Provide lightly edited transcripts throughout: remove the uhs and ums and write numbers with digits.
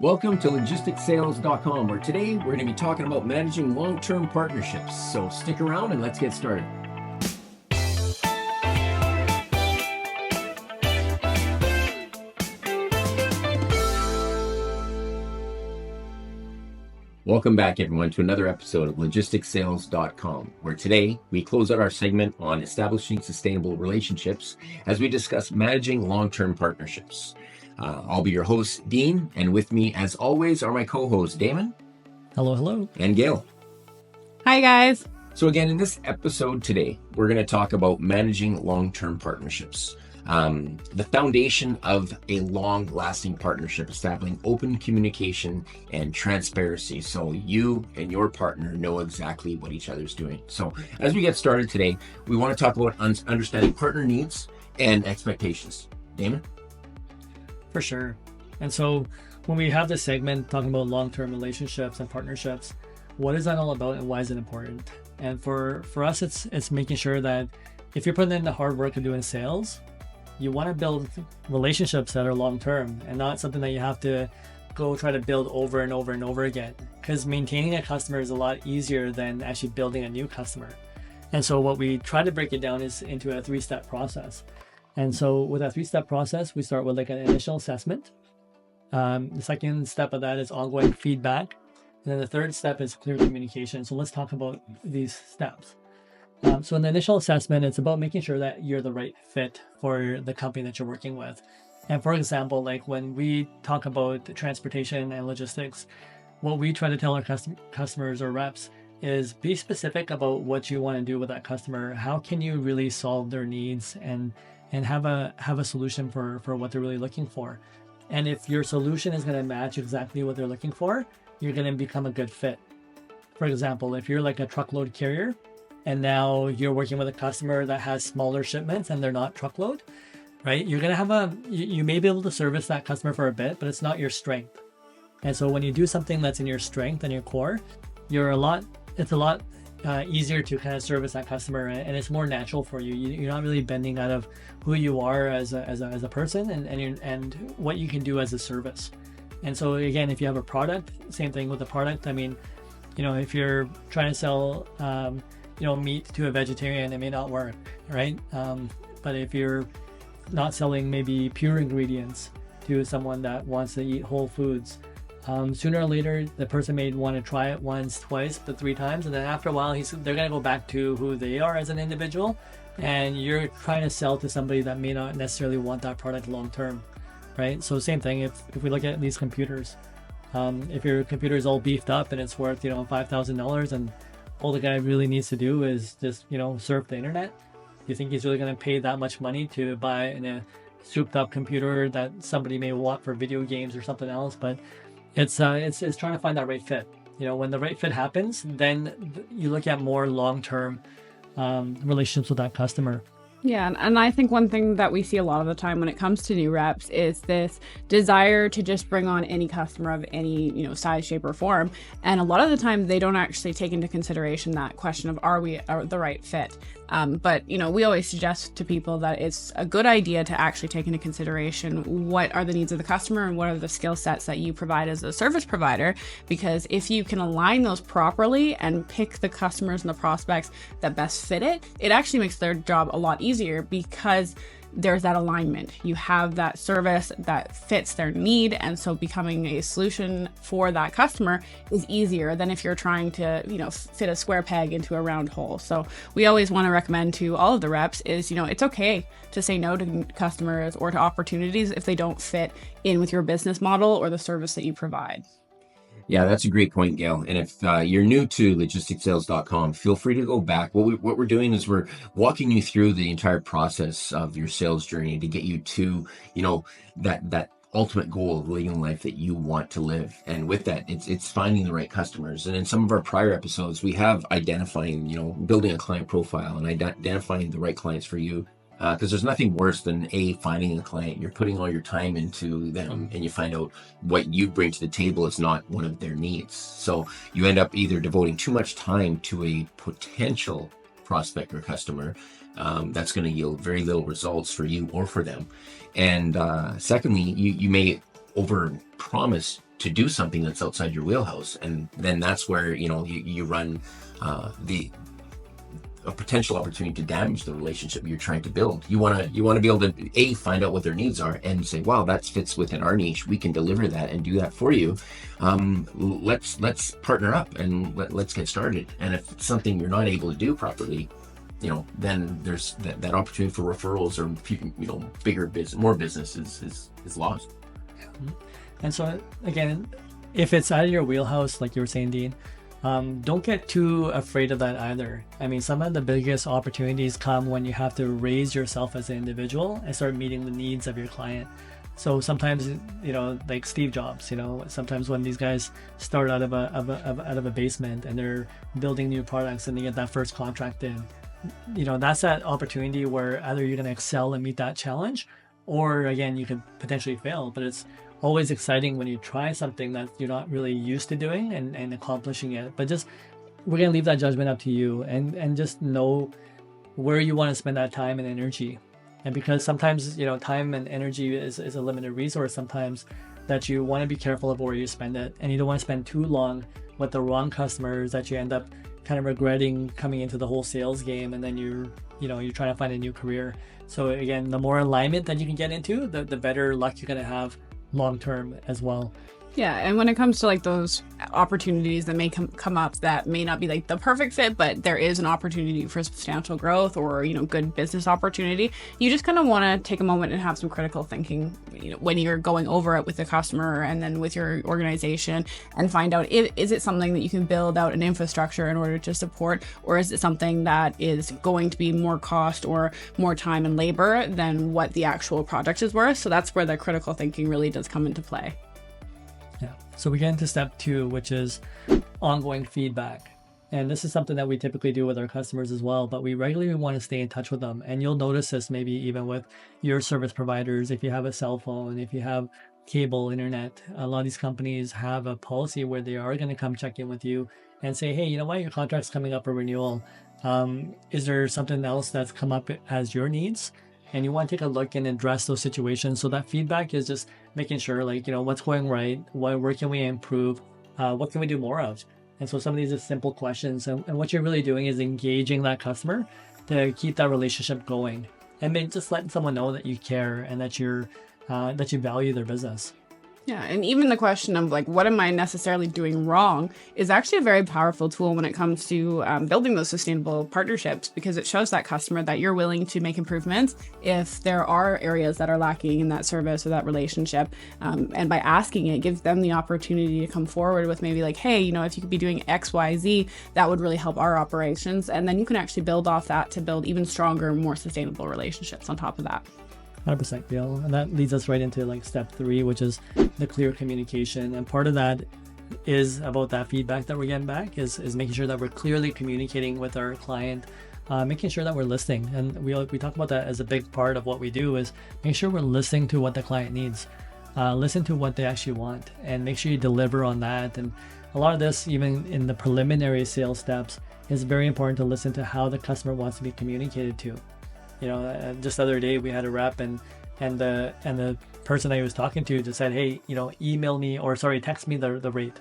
Welcome to LogisticsSales.com, where today we're going to be talking about managing long-term partnerships. So stick around and let's get started. Welcome back, everyone, to another episode of LogisticsSales.com, where today we close out our segment on establishing sustainable relationships as we discuss managing long-term partnerships. I'll be your host, Dean, and with me, as always, are my co-hosts, Damon. Hello, hello. And Gail. Hi, guys. So again, in this episode today, we're going to talk about managing long-term partnerships. The foundation of a long-lasting partnership, establishing open communication and transparency so you and your partner know exactly what each other's doing. So as we get started today, we want to talk about understanding partner needs and expectations. Damon? For sure. And so when we have this segment talking about long-term relationships and partnerships, what is that all about and why is it important? And for us, it's making sure that if you're putting in the hard work of doing sales, you want to build relationships that are long-term and not something that you have to go try to build over and over and over again. Because maintaining a customer is a lot easier than actually building a new customer. And so what we try to break it down is into a 3-step process. And so with that 3-step process, we start with like an initial assessment. The second step of that is ongoing feedback. And then the third step is clear communication. So let's talk about these steps. So in the initial assessment, it's about making sure that you're the right fit for the company that you're working with. And for example, like when we talk about transportation and logistics, what we try to tell our customers or reps is be specific about what you want to do with that customer. How can you really solve their needs and have a solution for what they're really looking for. And if your solution is going to match exactly what they're looking for, you're going to become a good fit. For example, if you're like a truckload carrier and now you're working with a customer that has smaller shipments and they're not truckload, right? You're going to you may be able to service that customer for a bit, but it's not your strength. And so when you do something that's in your strength and your core, it's a lot easier to kind of service that customer, and it's more natural for you. You're not really bending out of who you are as a person and what you can do as a service. And so again, if you have a product, same thing with the product. I mean, if you're trying to sell meat to a vegetarian, it may not work, right? But if you're not selling maybe pure ingredients to someone that wants to eat whole foods, sooner or later, the person may want to try it once, twice, but 3 times. And then after a while, they're going to go back to who they are as an individual. And you're trying to sell to somebody that may not necessarily want that product long-term, right? So same thing, if we look at these computers, if your computer is all beefed up and it's worth, $5,000 and all the guy really needs to do is just, surf the internet, you think he's really going to pay that much money to buy a souped up computer that somebody may want for video games or something else? But it's trying to find that right fit. When the right fit happens, then you look at more long-term relationships with that customer. Yeah, and I think one thing that we see a lot of the time when it comes to new reps is this desire to just bring on any customer of any, size, shape, or form. And a lot of the time, they don't actually take into consideration that question of, are we the right fit? But we always suggest to people that it's a good idea to actually take into consideration what are the needs of the customer and what are the skill sets that you provide as a service provider. Because if you can align those properly and pick the customers and the prospects that best fit it, it actually makes their job a lot easier because there's that alignment. You have that service that fits their need, and so becoming a solution for that customer is easier than if you're trying to, fit a square peg into a round hole. So we always want to recommend to all of the reps is, it's okay to say no to customers or to opportunities if they don't fit in with your business model or the service that you provide. Yeah, that's a great point, Gail. And if you're new to LogisticsSales.com, feel free to go back. What we're doing is we're walking you through the entire process of your sales journey to get you to, that ultimate goal of living the life that you want to live. And with that, it's finding the right customers. And in some of our prior episodes, we have identifying, building a client profile and identifying the right clients for you. Because there's nothing worse than finding a client. You're putting all your time into them and you find out what you bring to the table is not one of their needs. So you end up either devoting too much time to a potential prospect or customer that's going to yield very little results for you or for them. And secondly, you may over promise to do something that's outside your wheelhouse. And then that's where, you run a potential opportunity to damage the relationship you're trying to build. You want to be able to find out what their needs are and say, wow, that fits within our niche. We can deliver that and do that for you. Let's partner up and let's get started. And if it's something you're not able to do properly, then there's that opportunity for referrals or bigger business, more business is lost. And so again, if it's out of your wheelhouse, like you were saying, Dean, don't get too afraid of that either. I mean, some of the biggest opportunities come when you have to raise yourself as an individual and start meeting the needs of your client. So sometimes, like Steve Jobs, sometimes when these guys start out of a basement and they're building new products and they get that first contract in, that's that opportunity where either you're going to excel and meet that challenge, or again, you could potentially fail. But it's always exciting when you try something that you're not really used to doing and accomplishing it. But we're going to leave that judgment up to you, and just know where you want to spend that time and energy. And because sometimes, time and energy is a limited resource sometimes, that you want to be careful of where you spend it. And you don't want to spend too long with the wrong customers that you end up kind of regretting coming into the whole sales game, and then you're trying to find a new career. So again, the more alignment that you can get into, the better luck you're going to have long term as well. Yeah, and when it comes to like those opportunities that may come up that may not be like the perfect fit, but there is an opportunity for substantial growth or good business opportunity, you just kind of want to take a moment and have some critical thinking when you're going over it with the customer and then with your organization, and find out, is it something that you can build out an infrastructure in order to support, or is it something that is going to be more cost or more time and labor than what the actual project is worth. So that's where the critical thinking really does come into play. Yeah. So we get into step 2, which is ongoing feedback. And this is something that we typically do with our customers as well, but we regularly want to stay in touch with them. And you'll notice this maybe even with your service providers. If you have a cell phone, if you have cable, internet, a lot of these companies have a policy where they are going to come check in with you and say, hey, you know what, your contract's coming up for renewal. Is there something else that's come up as your needs? And you want to take a look and address those situations. So that feedback is just making sure, like, what's going right, where can we improve, what can we do more of? And so some of these are simple questions. And what you're really doing is engaging that customer to keep that relationship going, and maybe just letting someone know that you care and that you value their business. Yeah, and even the question of like, what am I necessarily doing wrong is actually a very powerful tool when it comes to building those sustainable partnerships, because it shows that customer that you're willing to make improvements if there are areas that are lacking in that service or that relationship. And by asking it, gives them the opportunity to come forward with maybe like, hey, if you could be doing X, Y, Z, that would really help our operations. And then you can actually build off that to build even stronger, more sustainable relationships on top of that. 100%, Gail. And that leads us right into like step 3, which is the clear communication. And part of that is about that feedback that we're getting back is making sure that we're clearly communicating with our client, making sure that we're listening. And we talk about that as a big part of what we do, is make sure we're listening to what the client needs, listen to what they actually want, and make sure you deliver on that. And a lot of this, even in the preliminary sales steps, is very important to listen to how the customer wants to be communicated to. Just the other day we had a rep and the person I was talking to just said, hey, email me, or text me the rate.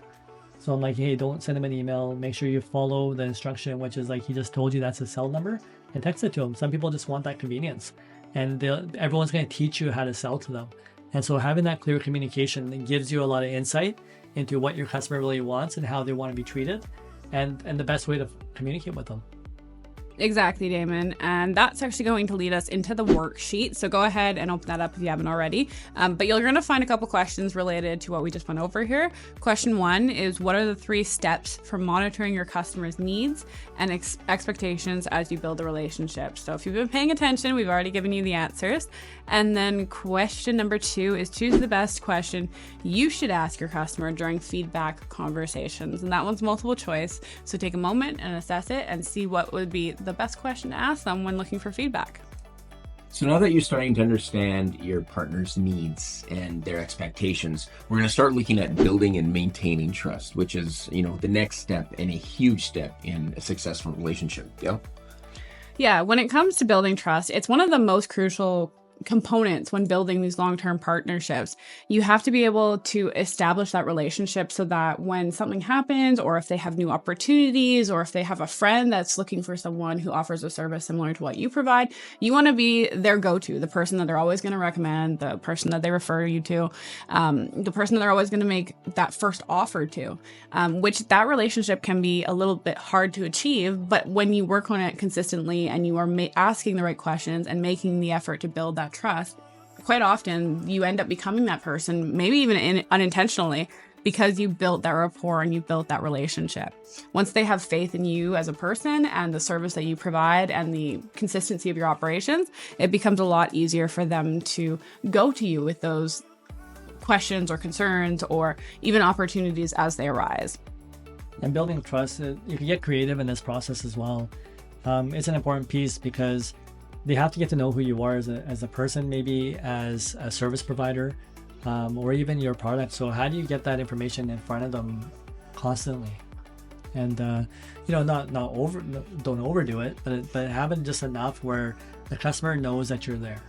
So I'm like, hey, don't send him an email. Make sure you follow the instruction, which is like, he just told you that's his cell number, and text it to him. Some people just want that convenience, and everyone's going to teach you how to sell to them. And so having that clear communication gives you a lot of insight into what your customer really wants and how they want to be treated, and the best way to communicate with them. Exactly, Damon. And that's actually going to lead us into the worksheet. So go ahead and open that up if you haven't already. But you're going to find a couple questions related to what we just went over here. Question 1 is, what are the 3 steps for monitoring your customers' needs and expectations as you build a relationship? So if you've been paying attention, we've already given you the answers. And then question number 2 is, choose the best question you should ask your customer during feedback conversations. And that one's multiple choice. So take a moment and assess it and see what would be the best question to ask them when looking for feedback. So now that you're starting to understand your partner's needs and their expectations, we're going to start looking at building and maintaining trust, which is, the next step and a huge step in a successful relationship. Yeah. Yeah, when it comes to building trust, it's one of the most crucial components when building these long-term partnerships. You have to be able to establish that relationship so that when something happens, or if they have new opportunities, or if they have a friend that's looking for someone who offers a service similar to what you provide, you want to be their go-to, the person that they're always going to recommend, the person that they refer you to, the person that they're always going to make that first offer to, which that relationship can be a little bit hard to achieve. But when you work on it consistently and you are asking the right questions and making the effort to build that trust, quite often you end up becoming that person, maybe even unintentionally, because you built that rapport and you built that relationship. Once they have faith in you as a person and the service that you provide and the consistency of your operations, it becomes a lot easier for them to go to you with those questions or concerns or even opportunities as they arise. And building trust, you can get creative in this process as well. It's an important piece because they have to get to know who you are as a person, maybe as a service provider, or even your product. So how do you get that information in front of them constantly? And don't overdo it, but have it just enough where the customer knows that you're there,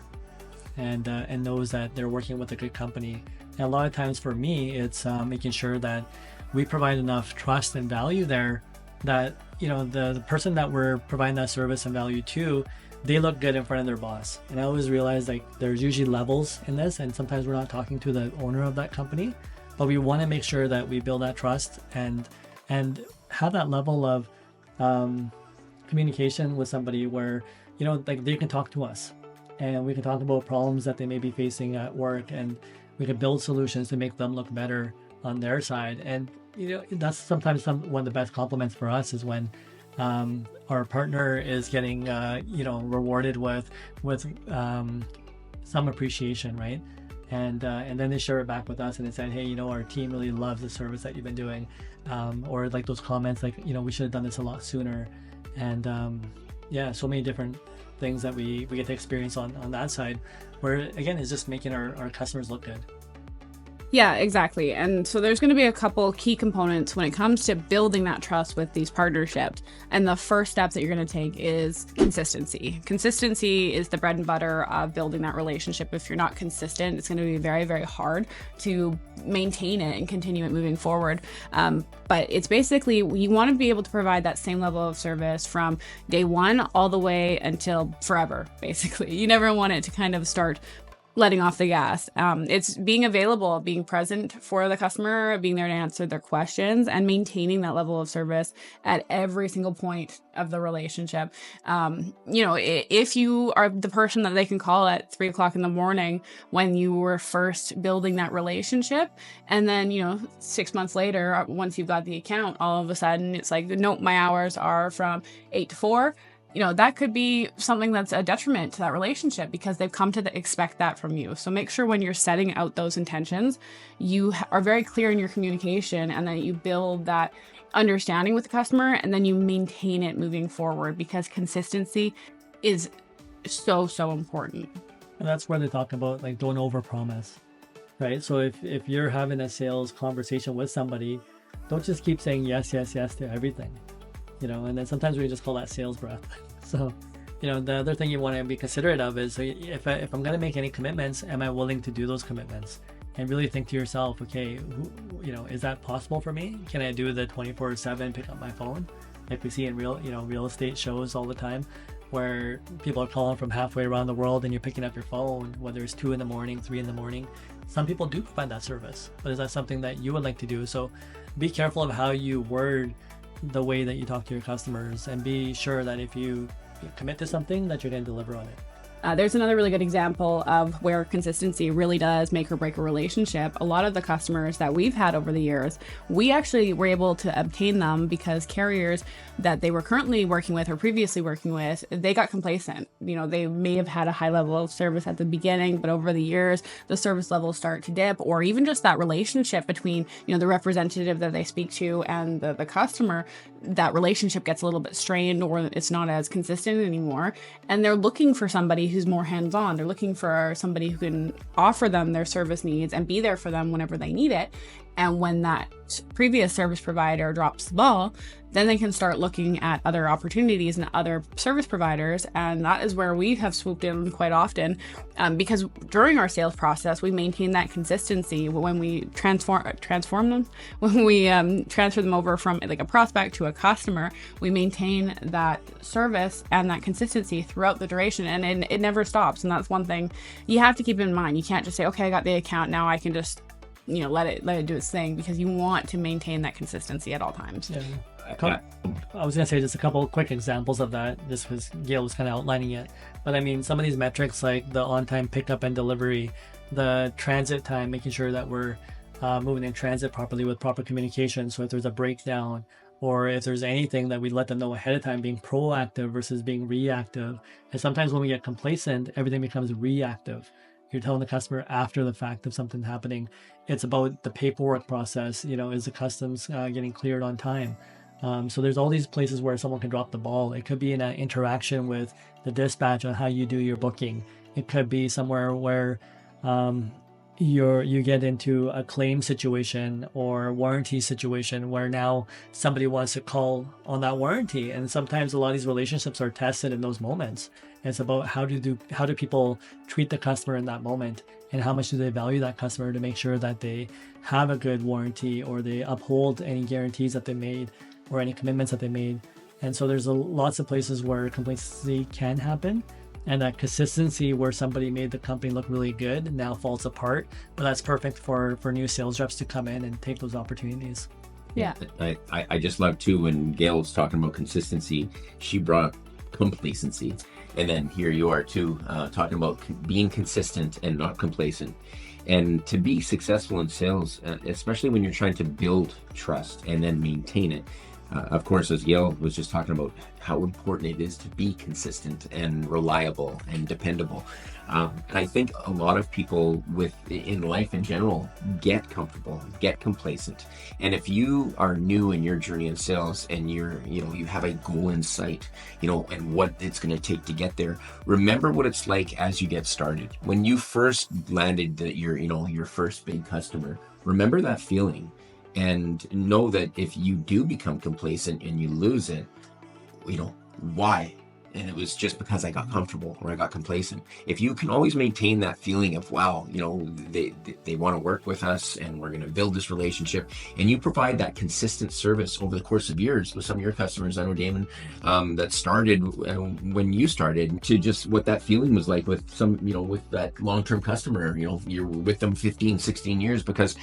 and knows that they're working with a good company. And a lot of times for me, it's making sure that we provide enough trust and value there that the person that we're providing that service and value to, they look good in front of their boss. And I always realize there's usually levels in this, and sometimes we're not talking to the owner of that company, but we want to make sure that we build that trust and have that level of communication with somebody where they can talk to us and we can talk about problems that they may be facing at work, and we can build solutions to make them look better on their side. And that's sometimes one of the best compliments for us is when our partner is getting rewarded with some appreciation, right? And then they share it back with us and they said, hey, our team really loves the service that you've been doing, or like those comments like, we should have done this a lot sooner. And so many different things that we get to experience on that side, where again is just making our customers look good. Yeah, exactly. And so there's going to be a couple key components when it comes to building that trust with these partnerships. And the first steps that you're going to take is consistency. Consistency is the bread and butter of building that relationship. If you're not consistent, it's going to be very, very hard to maintain it and continue it moving forward. But it's basically, you want to be able to provide that same level of service from day one all the way until forever, basically. You never want it to kind of start letting off the gas. It's being available, being present for the customer, being there to answer their questions, and maintaining that level of service at every single point of the relationship. If you are the person that they can call at 3:00 in the morning when you were first building that relationship, and then 6 months later, once you've got the account, all of a sudden it's like, nope, my hours are from 8 to 4. That could be something that's a detriment to that relationship because they've come to expect that from you. So make sure when you're setting out those intentions, you are very clear in your communication, and that you build that understanding with the customer, and then you maintain it moving forward, because consistency is so, so important. And that's where they talk about don't overpromise, right? So if you're having a sales conversation with somebody, don't just keep saying yes, yes, yes to everything. And then sometimes we just call that sales breath. So, the other thing you want to be considerate of is if I'm going to make any commitments, am I willing to do those commitments? And really think to yourself, okay, is that possible for me? Can I do the 24/7 pick up my phone? Like we see in real estate shows all the time, where people are calling from halfway around the world and you're picking up your phone, whether it's 2 a.m, 3 a.m. Some people do provide that service, but is that something that you would like to do? So be careful of how you word the way that you talk to your customers, and be sure that if you commit to something, that you're going to deliver on it. There's another really good example of where consistency really does make or break a relationship. A lot of the customers that we've had over the years, we actually were able to obtain them because carriers that they were currently working with or previously working with, they got complacent. They may have had a high level of service at the beginning, but over the years, the service levels start to dip, or even just that relationship between, the representative that they speak to and the customer, that relationship gets a little bit strained, or it's not as consistent anymore. And they're looking for somebody who's more hands-on. They're looking for somebody who can offer them their service needs and be there for them whenever they need it. And when that previous service provider drops the ball, then they can start looking at other opportunities and other service providers. And that is where we have swooped in quite often, because during our sales process, we maintain that consistency when we transform them, when we transfer them over from like a prospect to a customer. We maintain that service and that consistency throughout the duration, and it never stops. And that's one thing you have to keep in mind. You can't just say, okay, I got the account, now I can just let it do its thing, because you want to maintain that consistency at all times. Yeah. I was going to say just a couple of quick examples of that, just because Gail was kind of outlining it. But I mean, some of these metrics like the on-time pickup and delivery, the transit time, making sure that we're moving in transit properly with proper communication. So if there's a breakdown or if there's anything, that we let them know ahead of time, being proactive versus being reactive. And sometimes when we get complacent, everything becomes reactive. You're telling the customer after the fact of something happening. It's about the paperwork process. Is the customs getting cleared on time? So there's all these places where someone can drop the ball. It could be in an interaction with the dispatch on how you do your booking. It could be somewhere where you get into a claim situation or warranty situation where now somebody wants to call on that warranty. And sometimes a lot of these relationships are tested in those moments. It's about how do people treat the customer in that moment, and how much do they value that customer to make sure that they have a good warranty, or they uphold any guarantees that they made or any commitments that they made. And so there's lots of places where complacency can happen, and that consistency where somebody made the company look really good now falls apart. But that's perfect for new sales reps to come in and take those opportunities. Yeah. I just love too when Gail was talking about consistency, she brought complacency. And then here you are too, talking about being consistent and not complacent. And to be successful in sales, especially when you're trying to build trust and then maintain it, of course, as Gail was just talking about, how important it is to be consistent and reliable and dependable. And I think a lot of people in life in general get comfortable, get complacent. And if you are new in your journey in sales and you have a goal in sight, and what it's going to take to get there, remember what it's like as you get started. When you first landed your first big customer, remember that feeling. And know that if you do become complacent and you lose it, why? And it was just because I got comfortable or I got complacent. If you can always maintain that feeling of, wow, they want to work with us and we're going to build this relationship, and you provide that consistent service over the course of years with some of your customers. I know, Damon, that started when you started, to just what that feeling was like with with that long-term customer. You're with them 15, 16 years because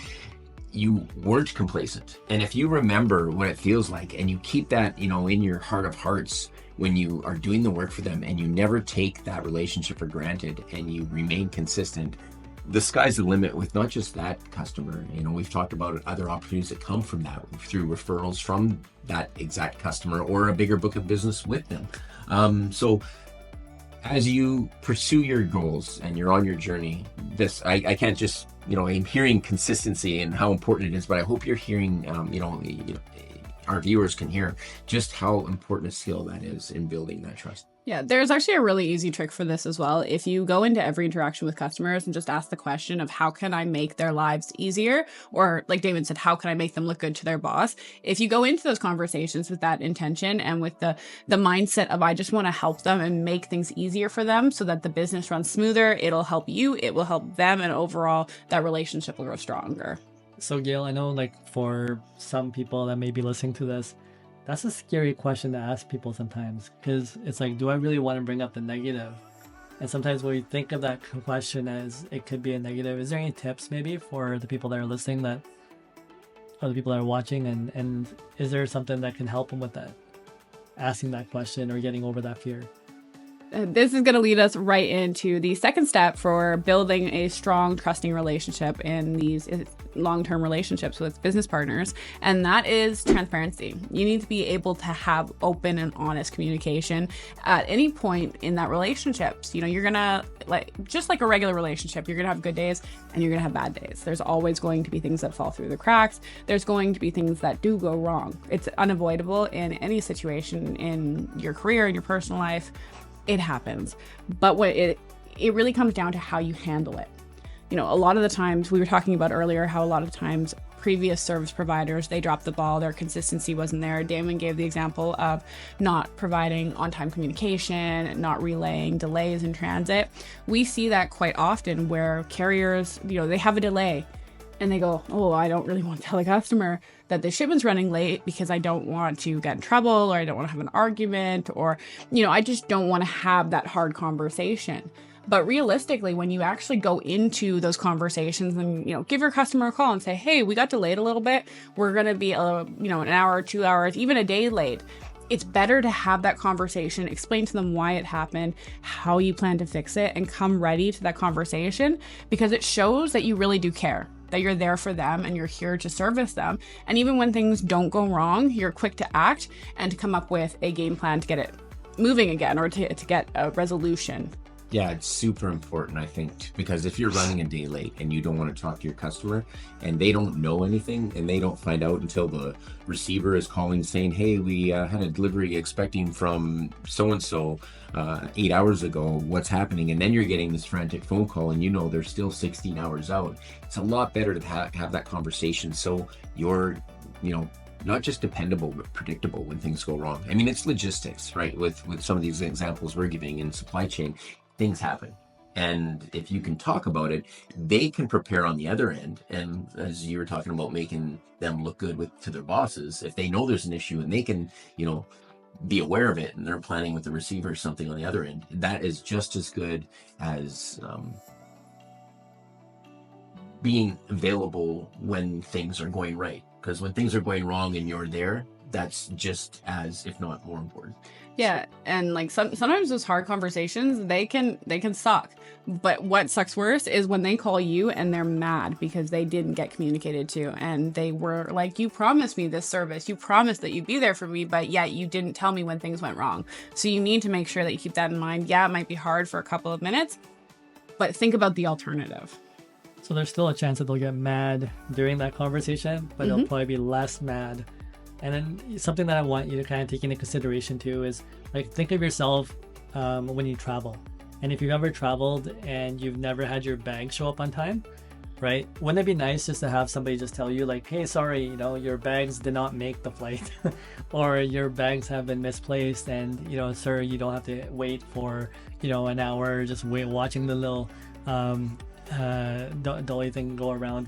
you weren't complacent. And if you remember what it feels like, and you keep that, in your heart of hearts when you are doing the work for them, and you never take that relationship for granted, and you remain consistent, the sky's the limit with not just that customer. We've talked about other opportunities that come from that through referrals from that exact customer or a bigger book of business with them. So as you pursue your goals and you're on your journey, I can't just, I'm hearing consistency and how important it is, but I hope you're hearing, our viewers can hear just how important a skill that is in building that trust. Yeah, there's actually a really easy trick for this as well. If you go into every interaction with customers and just ask the question of how can I make their lives easier? Or like David said, how can I make them look good to their boss? If you go into those conversations with that intention and with the mindset of I just want to help them and make things easier for them so that the business runs smoother, it'll help you, it will help them, and overall that relationship will grow stronger. So Gail, I know for some people that may be listening to this, that's a scary question to ask people sometimes, because it's like, do I really want to bring up the negative? And sometimes when we think of that question as it could be a negative, is there any tips maybe for the people that are listening, or the people that are watching, and is there something that can help them with that, asking that question or getting over that fear? This is going to lead us right into the second step for building a strong, trusting relationship in these long-term relationships with business partners, and that is transparency. You need to be able to have open and honest communication at any point in that relationship. So, you're going to, just like a regular relationship, you're going to have good days and you're going to have bad days. There's always going to be things that fall through the cracks. There's going to be things that do go wrong. It's unavoidable in any situation in your career, in your personal life. It happens. But what it really comes down to how you handle it. A lot of the times, we were talking about earlier how a lot of times previous service providers, they dropped the ball, their consistency wasn't there. Damon gave the example of not providing on-time communication, not relaying delays in transit. We see that quite often where carriers, they have a delay and they go, oh, I don't really want to tell the customer that the shipment's running late because I don't want to get in trouble, or I don't want to have an argument, or, I just don't want to have that hard conversation. But realistically, when you actually go into those conversations and, give your customer a call and say, hey, we got delayed a little bit. We're going to be, an hour, 2 hours, even a day late. It's better to have that conversation, explain to them why it happened, how you plan to fix it, and come ready to that conversation, because it shows that you really do care, that you're there for them and you're here to service them. And even when things don't go wrong, you're quick to act and to come up with a game plan to get it moving again, or to get a resolution. Yeah, it's super important, I think, because if you're running a day late and you don't want to talk to your customer and they don't know anything and they don't find out until the receiver is calling saying, hey, we had a delivery expecting from so-and-so 8 hours ago, what's happening? And then you're getting this frantic phone call and they're still 16 hours out. It's a lot better to have that conversation so you're, not just dependable, but predictable when things go wrong. I mean, it's logistics, right? With some of these examples we're giving in supply chain, things happen. And if you can talk about it, they can prepare on the other end. And as you were talking about making them look good to their bosses, if they know there's an issue and they can, be aware of it and they're planning with the receiver or something on the other end, that is just as good as being available when things are going right. Because when things are going wrong and you're there, that's just as, if not more important. Yeah, and sometimes those hard conversations, they can suck. But what sucks worse is when they call you and they're mad because they didn't get communicated to, and they were like, you promised me this service, you promised that you'd be there for me, but yet you didn't tell me when things went wrong. So you need to make sure that you keep that in mind. Yeah, it might be hard for a couple of minutes, but think about the alternative. So there's still a chance that they'll get mad during that conversation, but they'll probably be less mad. And then something that I want you to kind of take into consideration too is, think of yourself when you travel. And if you've ever traveled and you've never had your bag show up on time, right? Wouldn't it be nice just to have somebody just tell you hey, sorry, your bags did not make the flight or your bags have been misplaced, and, sir, you don't have to wait for, an hour, just watching the little dolly thing go around.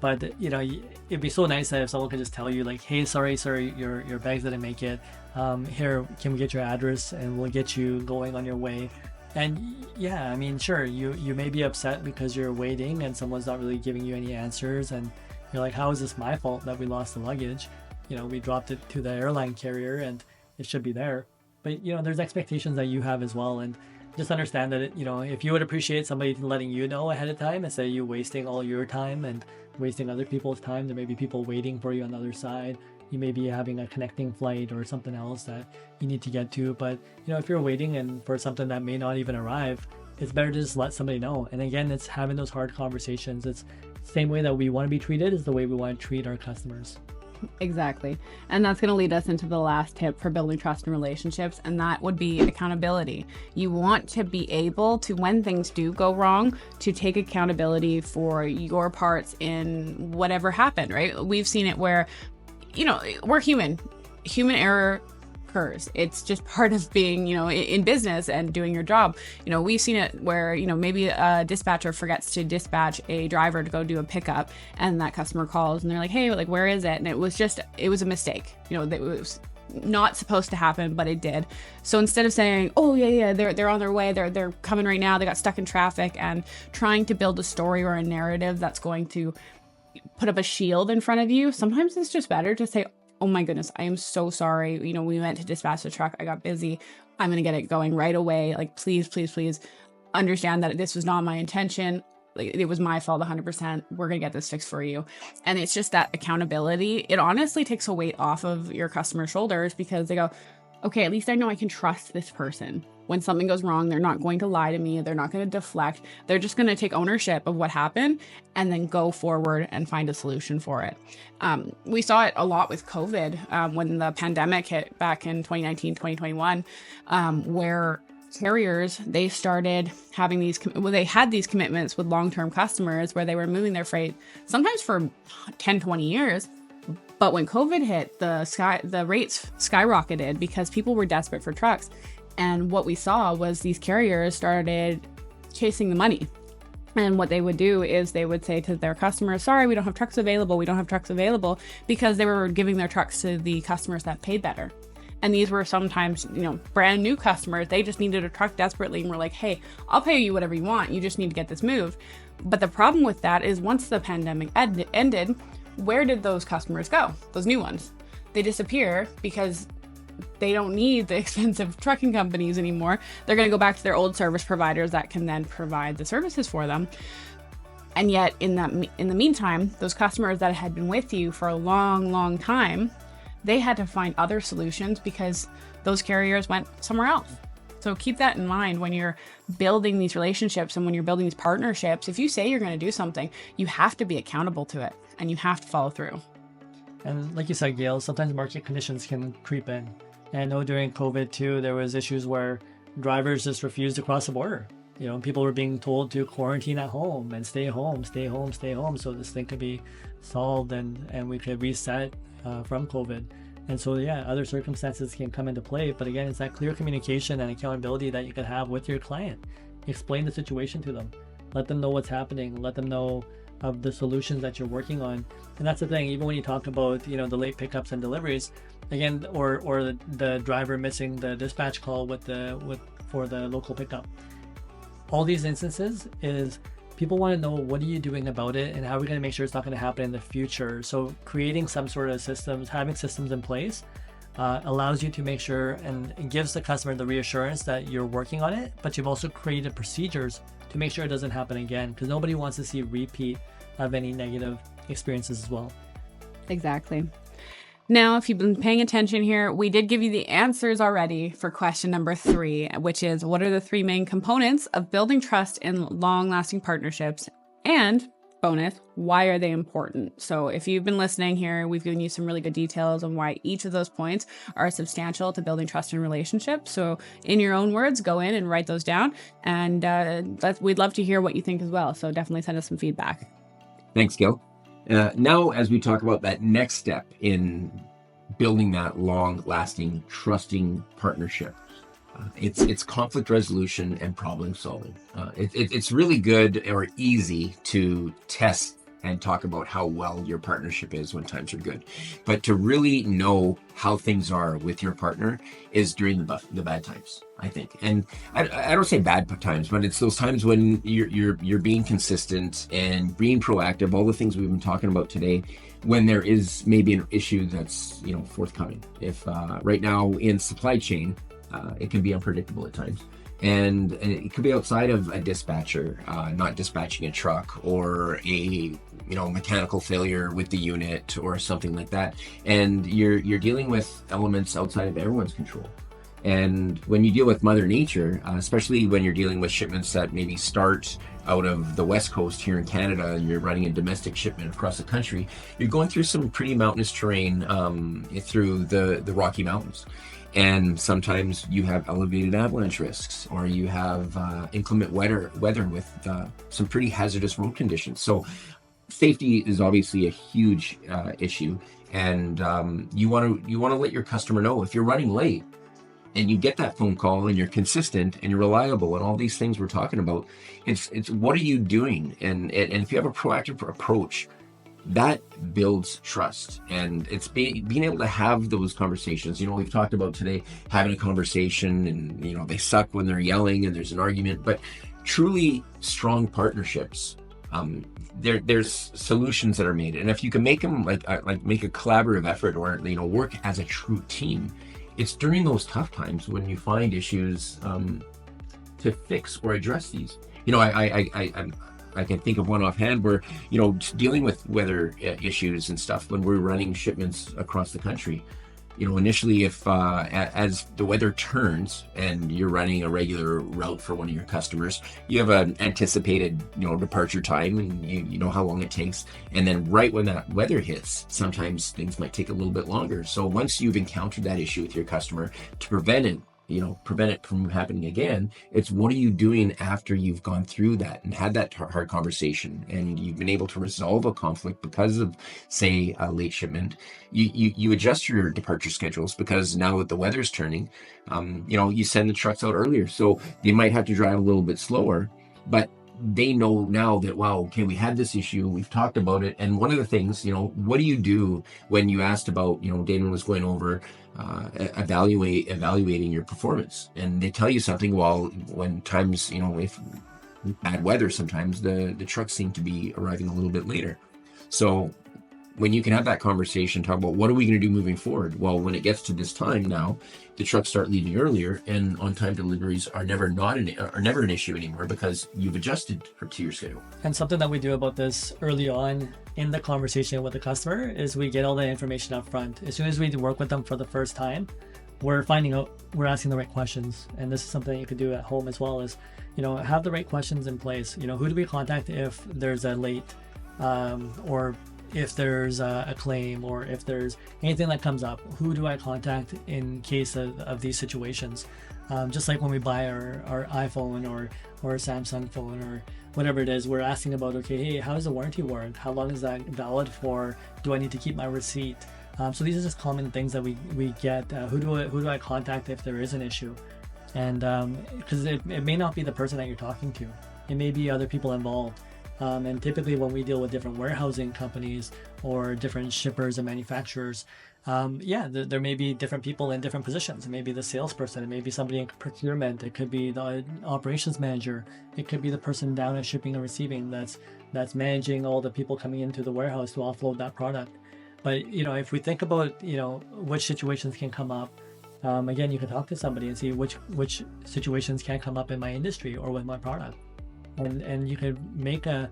But it'd be so nice that if someone could just tell you hey, sorry, your bags didn't make it. Here, can we get your address and we'll get you going on your way. And yeah, I mean, sure, you may be upset because you're waiting and someone's not really giving you any answers, and you're like, how is this my fault that we lost the luggage? We dropped it to the airline carrier and it should be there. But there's expectations that you have as well, and just understand that if you would appreciate somebody letting you know ahead of time instead of you wasting all your time and wasting other people's time. There may be people waiting for you on the other side. You may be having a connecting flight or something else that you need to get to. But if you're waiting and for something that may not even arrive, it's better to just let somebody know. And again, it's having those hard conversations. It's the same way that we want to be treated is the way we want to treat our customers. Exactly. And that's going to lead us into the last tip for building trust in relationships, and that would be accountability. You want to be able to, when things do go wrong, to take accountability for your parts in whatever happened, right? We've seen it where, we're human. Human error occurs. It's just part of being, in business and doing your job. We've seen it where, maybe a dispatcher forgets to dispatch a driver to go do a pickup, and that customer calls and they're like, hey, where is it? And it was a mistake. It was not supposed to happen, but it did. So instead of saying, oh yeah, they're on their way, they're coming right now, they got stuck in traffic, and trying to build a story or a narrative that's going to put up a shield in front of you, sometimes it's just better to say, oh my goodness, I am so sorry. We went to dispatch the truck. I got busy. I'm going to get it going right away. Please understand that this was not my intention. It was my fault 100%. We're going to get this fixed for you. And it's just that accountability. It honestly takes a weight off of your customer's shoulders, because they go, okay, at least I know I can trust this person. When something goes wrong, they're not going to lie to me. They're not going to deflect. They're just going to take ownership of what happened and then go forward and find a solution for it. We saw it a lot with COVID when the pandemic hit back in 2019, 2021, where carriers, they started having they had these commitments with long-term customers where they were moving their freight sometimes for 10, 20 years. But when COVID hit, the rates skyrocketed because people were desperate for trucks. And what we saw was these carriers started chasing the money. And what they would do is they would say to their customers, sorry, we don't have trucks available. We don't have trucks available, because they were giving their trucks to the customers that paid better. And these were sometimes, brand new customers. They just needed a truck desperately and were like, hey, I'll pay you whatever you want. You just need to get this moved. But the problem with that is once the pandemic ended, where did those customers go? Those new ones. They disappear because they don't need the expensive trucking companies anymore. They're going to go back to their old service providers that can then provide the services for them. And yet in the meantime, those customers that had been with you for a long, long time, they had to find other solutions because those carriers went somewhere else. So keep that in mind when you're building these relationships and when you're building these partnerships. If you say you're going to do something, you have to be accountable to it and you have to follow through. And like you said, Gail, sometimes market conditions can creep in. And I know during COVID too, there was issues where drivers just refused to cross the border. People were being told to quarantine at home and stay home, so this thing could be solved and we could reset from COVID. And so, other circumstances can come into play. But again, it's that clear communication and accountability that you can have with your client. Explain the situation to them. Let them know what's happening. Let them know of the solutions that you're working on. And that's the thing, even when you talk about, the late pickups and deliveries, again, or the driver missing the dispatch call for the local pickup. All these instances is people want to know, what are you doing about it and how are we going to make sure it's not going to happen in the future? So creating some sort of systems, having systems in place allows you to make sure and gives the customer the reassurance that you're working on it, but you've also created procedures to make sure it doesn't happen again, because nobody wants to see a repeat of any negative experiences as well. Exactly. Now, if you've been paying attention here, we did give you the answers already for question number 3, which is, what are the 3 main components of building trust in long-lasting partnerships? And bonus, why are they important? So if you've been listening here, we've given you some really good details on why each of those points are substantial to building trust in relationships. So in your own words, go in and write those down. And we'd love to hear what you think as well. So definitely send us some feedback. Thanks, Gil. Now, as we talk about that next step in building that long-lasting, trusting partnership, it's conflict resolution and problem solving. It's really good or easy to test and talk about how well your partnership is when times are good. But to really know how things are with your partner is during the bad times, I think. And I don't say bad times, but it's those times when you're being consistent and being proactive, all the things we've been talking about today, when there is maybe an issue that's forthcoming. If right now in supply chain, it can be unpredictable at times. And it could be outside of a dispatcher not dispatching a truck, or a mechanical failure with the unit or something like that. And you're dealing with elements outside of everyone's control. And when you deal with Mother Nature, especially when you're dealing with shipments that maybe start out of the West Coast here in Canada, and you're running a domestic shipment across the country, you're going through some pretty mountainous terrain through the Rocky Mountains. And sometimes you have elevated avalanche risks, or you have inclement weather with some pretty hazardous road conditions. So safety is obviously a huge issue, and you want to let your customer know if you're running late and you get that phone call and you're consistent and you're reliable and all these things we're talking about. It's what are you doing? And if you have a proactive approach, that builds trust. And it's being able to have those conversations. We've talked about today having a conversation, and they suck when they're yelling and there's an argument, but truly strong partnerships, there's solutions that are made. And if you can make them like make a collaborative effort, or work as a true team, it's during those tough times when you find issues to fix or address these. I can think of one offhand where, dealing with weather issues and stuff when we're running shipments across the country. Initially, if as the weather turns and you're running a regular route for one of your customers, you have an anticipated, departure time, and you know how long it takes. And then right when that weather hits, sometimes things might take a little bit longer. So once you've encountered that issue with your customer, to prevent it prevent it from happening again. It's what are you doing after you've gone through that and had that hard conversation and you've been able to resolve a conflict because of, say, a late shipment. You adjust your departure schedules because now that the weather's turning, you send the trucks out earlier, so they might have to drive a little bit slower, but they know now that, wow, okay, we had this issue, we've talked about it. And one of the things, what do you do when you asked about, Damon was going over evaluating your performance, and they tell you something, well, when times, if bad weather, sometimes the trucks seem to be arriving a little bit later. So when you can have that conversation, talk about what are we going to do moving forward? Well, when it gets to this time now, the trucks start leaving earlier, and on-time deliveries are never an issue anymore because you've adjusted to your schedule. And something that we do about this early on in the conversation with the customer is we get all the information up front. As soon as we work with them for the first time, we're asking the right questions. And this is something you could do at home as well, is, have the right questions in place. Who do we contact if there's a late, or if there's a claim, or if there's anything that comes up? Who do I contact in case of these situations? Just like when we buy our iPhone or a Samsung phone or whatever it is, we're asking about, okay, hey, how does the warranty work? How long is that valid for? Do I need to keep my receipt? So these are just common things that we get. Who do I contact if there is an issue? And because it may not be the person that you're talking to, it may be other people involved. And typically when we deal with different warehousing companies or different shippers and manufacturers, there may be different people in different positions. It may be the salesperson, it may be somebody in procurement, it could be the operations manager, it could be the person down at shipping and receiving that's managing all the people coming into the warehouse to offload that product. But if we think about which situations can come up, again, you can talk to somebody and see which situations can come up in my industry or with my product. And you could make a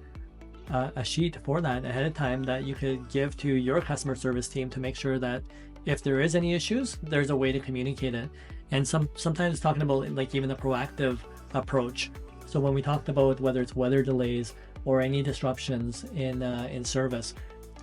sheet for that ahead of time that you could give to your customer service team to make sure that if there is any issues, there's a way to communicate it. And sometimes talking about like even the proactive approach. So when we talked about whether it's weather delays or any disruptions in service,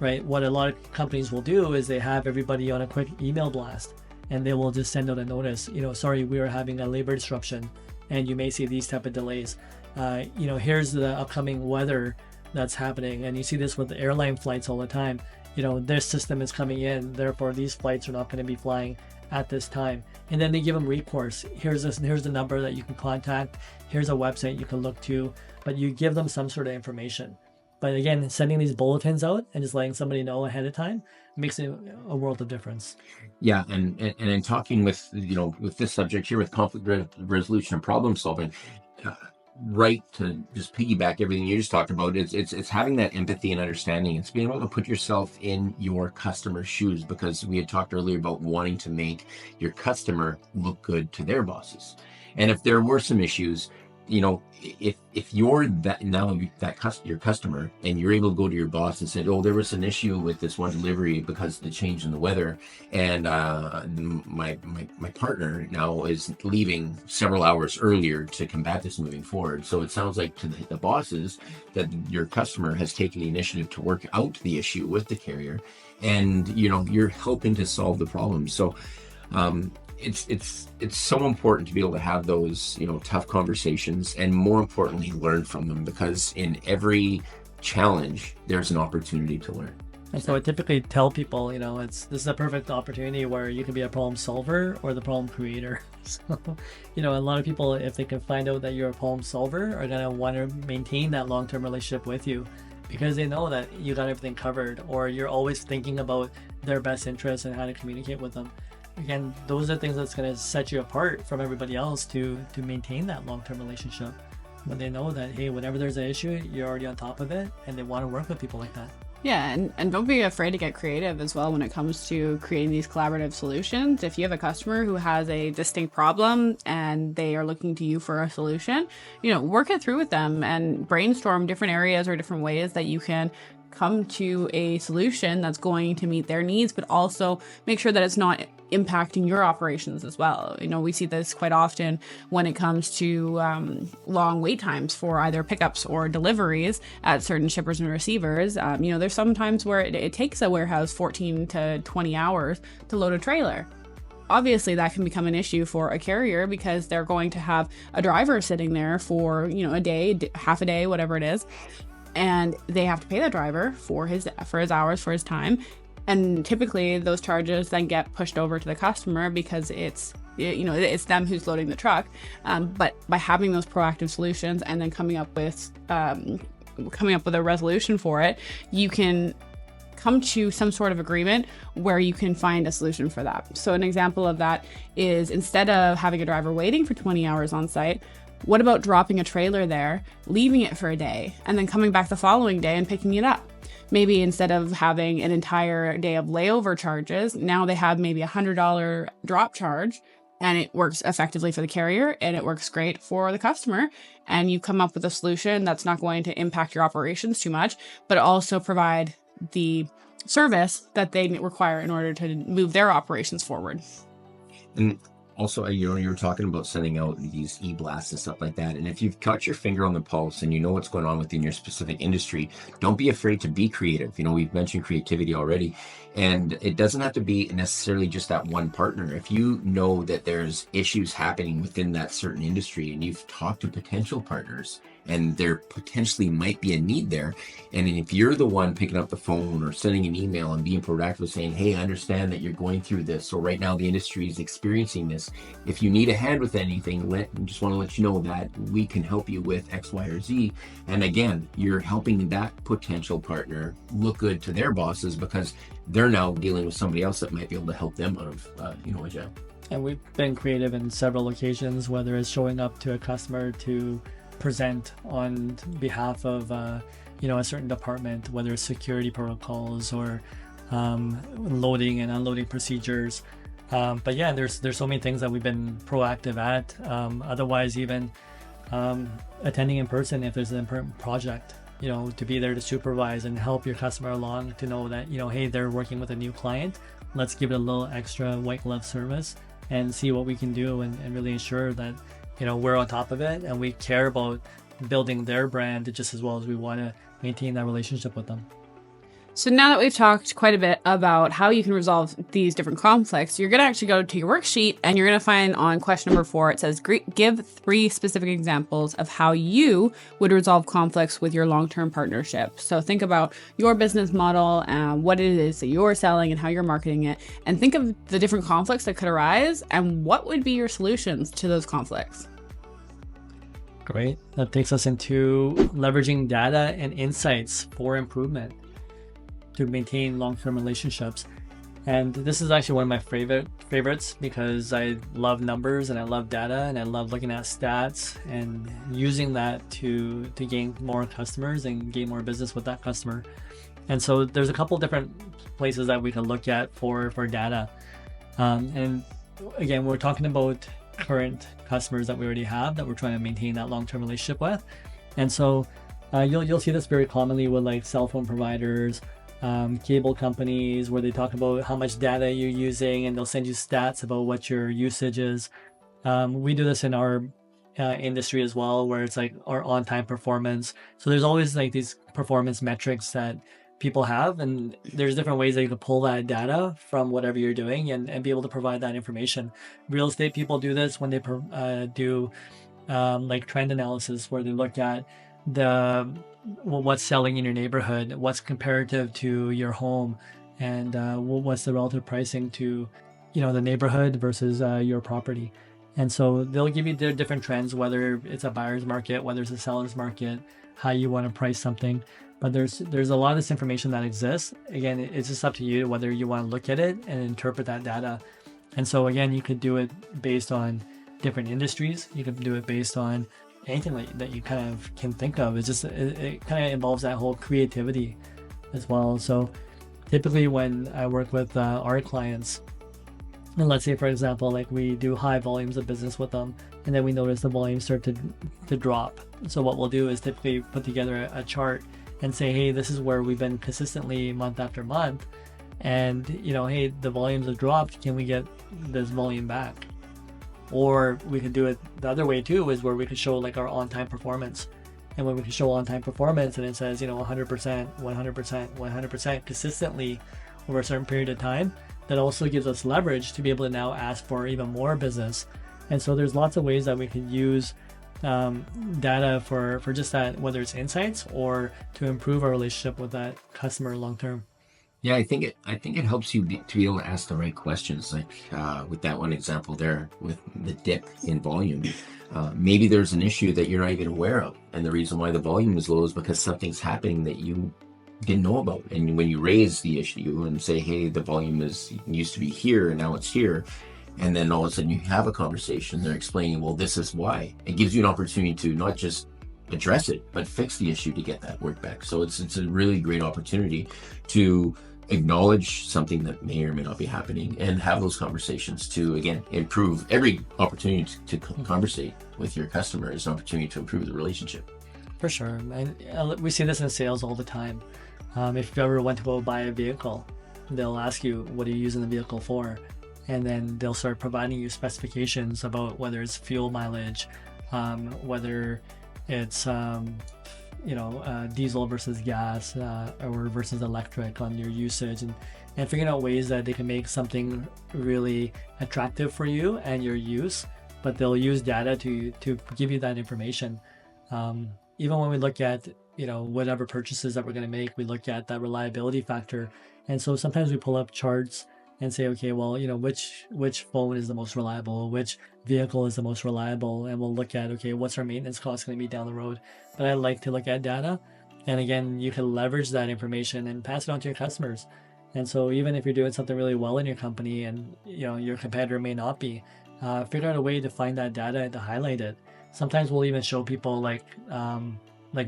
right? What a lot of companies will do is they have everybody on a quick email blast, and they will just send out a notice. Sorry, we are having a labor disruption, and you may see these type of delays. Here's the upcoming weather that's happening, and you see this with the airline flights all the time. Their system is coming in, therefore these flights are not going to be flying at this time. And then they give them recourse. Here's the number that you can contact. Here's a website you can look to, but you give them some sort of information. But again, sending these bulletins out and just letting somebody know ahead of time makes a world of difference. Yeah, and in talking with with this subject here, with conflict resolution and problem solving, right, to just piggyback everything you just talked about, it's having that empathy and understanding. It's being able to put yourself in your customer's shoes, because we had talked earlier about wanting to make your customer look good to their bosses. And if there were some issues, if you're your customer, and you're able to go to your boss and say, oh, there was an issue with this one delivery because of the change in the weather, and my partner now is leaving several hours earlier to combat this moving forward. So it sounds like to the bosses that your customer has taken the initiative to work out the issue with the carrier, and you're helping to solve the problem. So it's so important to be able to have those tough conversations, and more importantly, learn from them, because in every challenge there's an opportunity to learn. And so I typically tell people, this is a perfect opportunity where you can be a problem solver or the problem creator. So a lot of people, if they can find out that you're a problem solver, are going to want to maintain that long-term relationship with you, because they know that you got everything covered, or you're always thinking about their best interests and how to communicate with them. Again, those are things that's going to set you apart from everybody else to maintain that long-term relationship. When they know that, hey, whenever there's an issue, you're already on top of it, and they want to work with people like that. Yeah, and don't be afraid to get creative as well when it comes to creating these collaborative solutions. If you have a customer who has a distinct problem and they are looking to you for a solution, work it through with them and brainstorm different areas or different ways that you can come to a solution that's going to meet their needs, but also make sure that it's not impacting your operations as well. We see this quite often when it comes to long wait times for either pickups or deliveries at certain shippers and receivers. There's some times where it takes a warehouse 14 to 20 hours to load a trailer. obviously that can become an issue for a carrier because they're going to have a driver sitting there for, a day, half a day, whatever it is. And they have to pay that driver for his hours, for his time. And typically those charges then get pushed over to the customer because it's them who's loading the truck. But by having those proactive solutions and then coming up with a resolution for it, you can come to some sort of agreement where you can find a solution for that. So an example of that is, instead of having a driver waiting for 20 hours on site, what about dropping a trailer there, leaving it for a day, and then coming back the following day and picking it up? Maybe instead of having an entire day of layover charges, now they have maybe $100 drop charge, and it works effectively for the carrier and it works great for the customer. And you come up with a solution that's not going to impact your operations too much, but also provide the service that they require in order to move their operations forward. And also, you were talking about sending out these e-blasts and stuff like that. And if you've got your finger on the pulse and you know what's going on within your specific industry, don't be afraid to be creative. We've mentioned creativity already, and it doesn't have to be necessarily just that one partner. If you know that there's issues happening within that certain industry and you've talked to potential partners and there potentially might be a need there, and if you're the one picking up the phone or sending an email and being proactive saying, hey, I understand that you're going through this, or right now the industry is experiencing this, if you need a hand with anything, just want to let you know that we can help you with X, Y, or Z. And again, you're helping that potential partner look good to their bosses because they're now dealing with somebody else that might be able to help them out of a job. And we've been creative in several occasions, whether it's showing up to a customer to present on behalf of a certain department, whether it's security protocols or loading and unloading procedures. But yeah, there's so many things that we've been proactive at. Otherwise, even attending in person if there's an important project, to be there to supervise and help your customer along, to know that, hey, they're working with a new client. Let's give it a little extra white glove service and see what we can do and really ensure that, we're on top of it and we care about building their brand just as well as we want to maintain that relationship with them. So now that we've talked quite a bit about how you can resolve these different conflicts, you're going to actually go to your worksheet and you're going to find on question number 4, it says, give 3 specific examples of how you would resolve conflicts with your long-term partnership. So think about your business model, what it is that you're selling and how you're marketing it, and think of the different conflicts that could arise and what would be your solutions to those conflicts. Great. That takes us into leveraging data and insights for improvement to maintain long-term relationships. And this is actually one of my favorites because I love numbers and I love data and I love looking at stats and using that to gain more customers and gain more business with that customer. And so there's a couple different places that we can look at for data. And again, we're talking about current customers that we already have that we're trying to maintain that long-term relationship with. And so you'll see this very commonly with like cell phone providers, cable companies, where they talk about how much data you're using and they'll send you stats about what your usage is. We do this in our industry as well, where it's like our on-time performance. So there's always like these performance metrics that people have, and there's different ways that you can pull that data from whatever you're doing and be able to provide that information. Real estate people do this when they do like trend analysis, where they look at what's selling in your neighborhood, what's comparative to your home, and what's the relative pricing to the neighborhood versus your property. And so they'll give you the different trends, whether it's a buyer's market, whether it's a seller's market, how you want to price something. But there's a lot of this information that exists. Again, it's just up to you whether you want to look at it and interpret that data. And so again, you could do it based on different industries. You could do it based on anything that you kind of can think of. It's just it kind of involves that whole creativity as well. So typically when I work with our clients, and let's say for example, like we do high volumes of business with them, and then we notice the volumes start to drop. So what we'll do is typically put together a chart and say, hey, this is where we've been consistently month after month, and hey, the volumes have dropped. Can we get this volume back? Or we could do it the other way too, is where we could show like our on-time performance. And when we can show on-time performance and it says 100%, 100%, 100% consistently over a certain period of time, that also gives us leverage to be able to now ask for even more business. And so there's lots of ways that we can use data for just that, whether it's insights or to improve our relationship with that customer long term. Yeah, I think it helps you to be able to ask the right questions. Like with that one example there, with the dip in volume, maybe there's an issue that you're not even aware of, and the reason why the volume is low is because something's happening that you didn't know about. And when you raise the issue and say, "Hey, the volume used to be here, and now it's here," and then all of a sudden you have a conversation, they're explaining, "Well, this is why." It gives you an opportunity to not just address it, but fix the issue to get that work back. So it's a really great opportunity to acknowledge something that may or may not be happening and have those conversations to, again, improve. Every opportunity to conversate with your customer is an opportunity to improve the relationship. For sure. And we see this in sales all the time. If you ever went to go buy a vehicle, they'll ask you, what are you using the vehicle for? And then they'll start providing you specifications about whether it's fuel mileage, whether it's diesel versus gas or versus electric on your usage, and figuring out ways that they can make something really attractive for you and your use, but they'll use data to give you that information. Even when we look at whatever purchases that we're going to make, we look at that reliability factor. And so sometimes we pull up charts and say, okay, well, which phone is the most reliable, which vehicle is the most reliable, and we'll look at, okay, what's our maintenance cost going to be down the road. But I like to look at data, and again, you can leverage that information and pass it on to your customers. And so even if you're doing something really well in your company and your competitor may not be, figure out a way to find that data and to highlight it. Sometimes we'll even show people like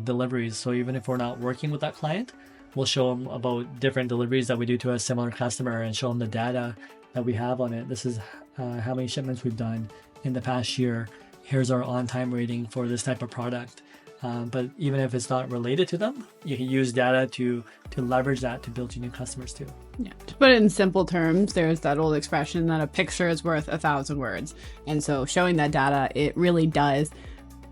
deliveries. So even if we're not working with that client, we'll show them about different deliveries that we do to a similar customer and show them the data that we have on it. This is how many shipments we've done in the past year. Here's our on-time rating for this type of product. But even if it's not related to them, you can use data to leverage that to build you new customers too. Yeah. To put it in simple terms, there's that old expression that a picture is worth 1,000 words. And so showing that data, it really does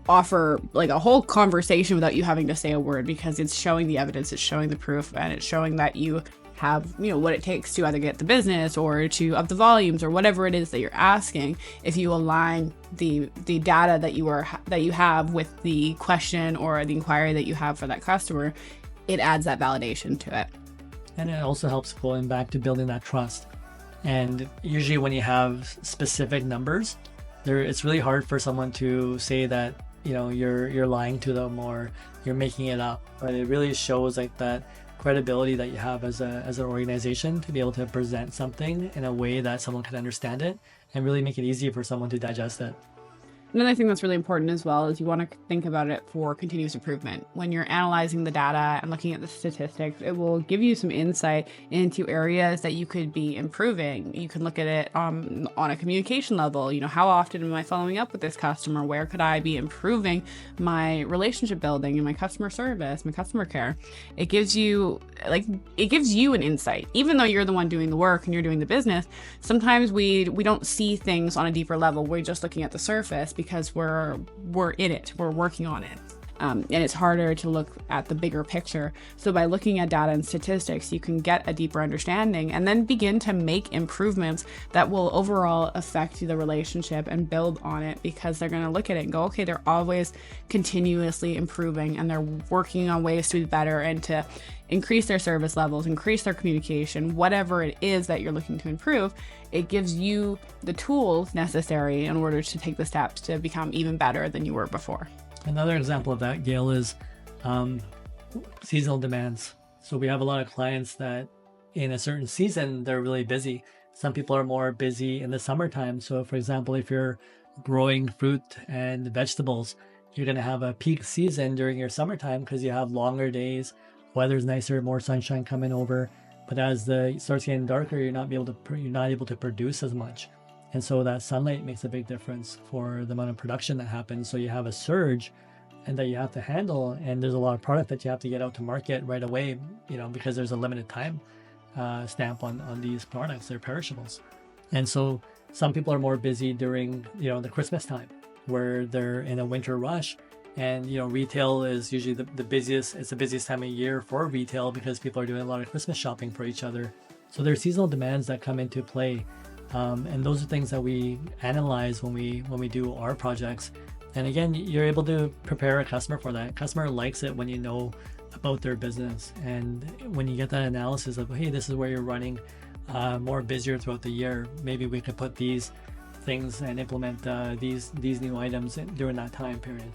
offer like a whole conversation without you having to say a word, because it's showing the evidence, it's showing the proof, and it's showing that you have what it takes to either get the business or to up the volumes or whatever it is that you're asking. If you align the data that you have with the question or the inquiry that you have for that customer, it adds that validation to it. And it also helps going back to building that trust. And usually when you have specific numbers, it's really hard for someone to say that you're lying to them or you're making it up. But it really shows like that credibility that you have as an organization to be able to present something in a way that someone can understand it and really make it easy for someone to digest it. Another thing that's really important as well is you want to think about it for continuous improvement. When you're analyzing the data and looking at the statistics, it will give you some insight into areas that you could be improving. You can look at it on a communication level. How often am I following up with this customer? Where could I be improving my relationship building and my customer service, my customer care? It gives you an insight. Even though you're the one doing the work and you're doing the business, sometimes we don't see things on a deeper level. We're just looking at the surface because we're in it, we're working on it. And it's harder to look at the bigger picture. So by looking at data and statistics, you can get a deeper understanding and then begin to make improvements that will overall affect the relationship and build on it, because they're going to look at it and go, okay, they're always continuously improving and they're working on ways to be better and to increase their service levels, increase their communication, whatever it is that you're looking to improve. It gives you the tools necessary in order to take the steps to become even better than you were before. Another example of that, Gail, is seasonal demands. So we have a lot of clients that in a certain season, they're really busy. Some people are more busy in the summertime. So for example, if you're growing fruit and vegetables, you're going to have a peak season during your summertime because you have longer days, weather's nicer, more sunshine coming over. But as it starts getting darker, you're not able to produce as much. And so that sunlight makes a big difference for the amount of production that happens. So you have a surge and that you have to handle, and there's a lot of product that you have to get out to market right away, because there's a limited time stamp on these products. They're perishables. And so some people are more busy during, the Christmas time where they're in a winter rush. And, retail is usually the busiest. It's the busiest time of year for retail because people are doing a lot of Christmas shopping for each other. So there are seasonal demands that come into play, and those are things that we analyze when we do our projects. And again, you're able to prepare a customer for that. Customer likes it when you know about their business, and when you get that analysis of, hey, this is where you're running more busier throughout the year, maybe we could put these things and implement these new items during that time period.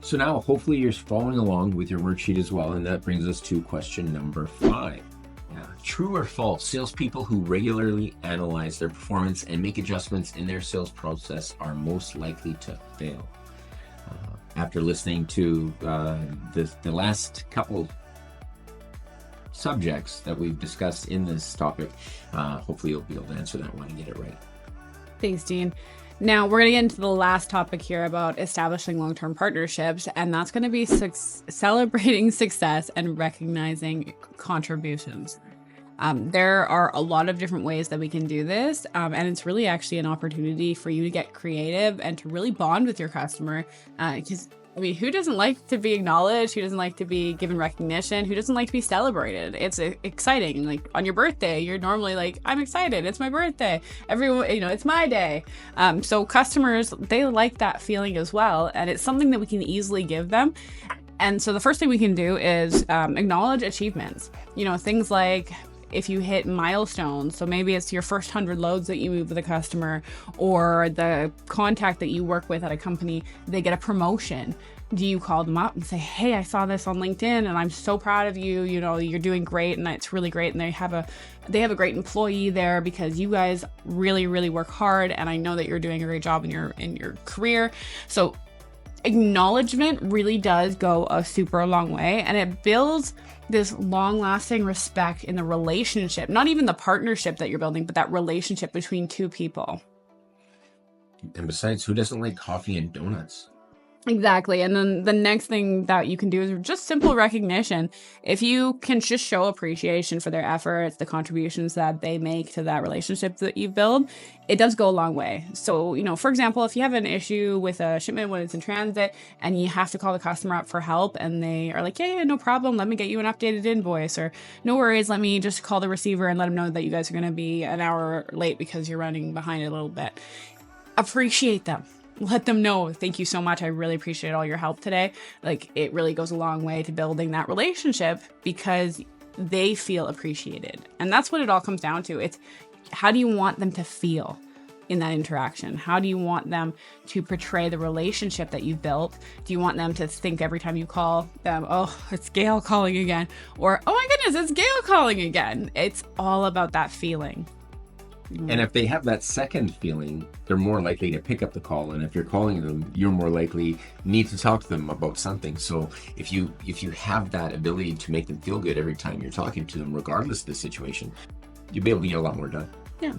So now hopefully you're following along with your worksheet as well, and that brings us to question number 5. True or false, salespeople who regularly analyze their performance and make adjustments in their sales process are most likely to fail. After listening to the last couple subjects that we've discussed in this topic, hopefully you'll be able to answer that one and get it right. Thanks, Dean. Now we're going to get into the last topic here about establishing long-term partnerships, and that's going to be celebrating success and recognizing contributions. There are a lot of different ways that we can do this, and it's really actually an opportunity for you to get creative and to really bond with your customer. Because who doesn't like to be acknowledged? Who doesn't like to be given recognition? Who doesn't like to be celebrated? It's exciting. Like on your birthday, you're normally like, I'm excited. It's my birthday. Everyone, it's my day. So customers, they like that feeling as well. And it's something that we can easily give them. And so the first thing we can do is acknowledge achievements. Things like, if you hit milestones, so maybe it's your first 100 loads that you move with a customer, or the contact that you work with at a company, they get a promotion. Do you call them up and say, hey, I saw this on LinkedIn and I'm so proud of you, you're doing great and it's really great, and they have a great employee there because you guys really, really work hard, and I know that you're doing a great job in your career. So acknowledgement really does go a super long way, and it builds this long-lasting respect in the relationship, not even the partnership that you're building, but that relationship between two people. And besides, who doesn't like coffee and donuts? Exactly. And then the next thing that you can do is just simple recognition. If you can just show appreciation for their efforts, the contributions that they make to that relationship that you build, it does go a long way. So, for example, if you have an issue with a shipment when it's in transit and you have to call the customer up for help and they are like, yeah, no problem, let me get you an updated invoice, or no worries, let me just call the receiver and let them know that you guys are going to be an hour late because you're running behind a little bit. Appreciate them. Let them know, thank you so much. I really appreciate all your help today. Like, it really goes a long way to building that relationship because they feel appreciated. And that's what it all comes down to. It's how do you want them to feel in that interaction? How do you want them to portray the relationship that you've built? Do you want them to think every time you call them, oh, it's Gail calling again? Or, oh my goodness, it's Gail calling again. It's all about that feeling. And if they have that second feeling, they're more likely to pick up the call. And if you're calling them, you're more likely need to talk to them about something. So if you have that ability to make them feel good every time you're talking to them, regardless of the situation, you'll be able to get a lot more done. Yeah.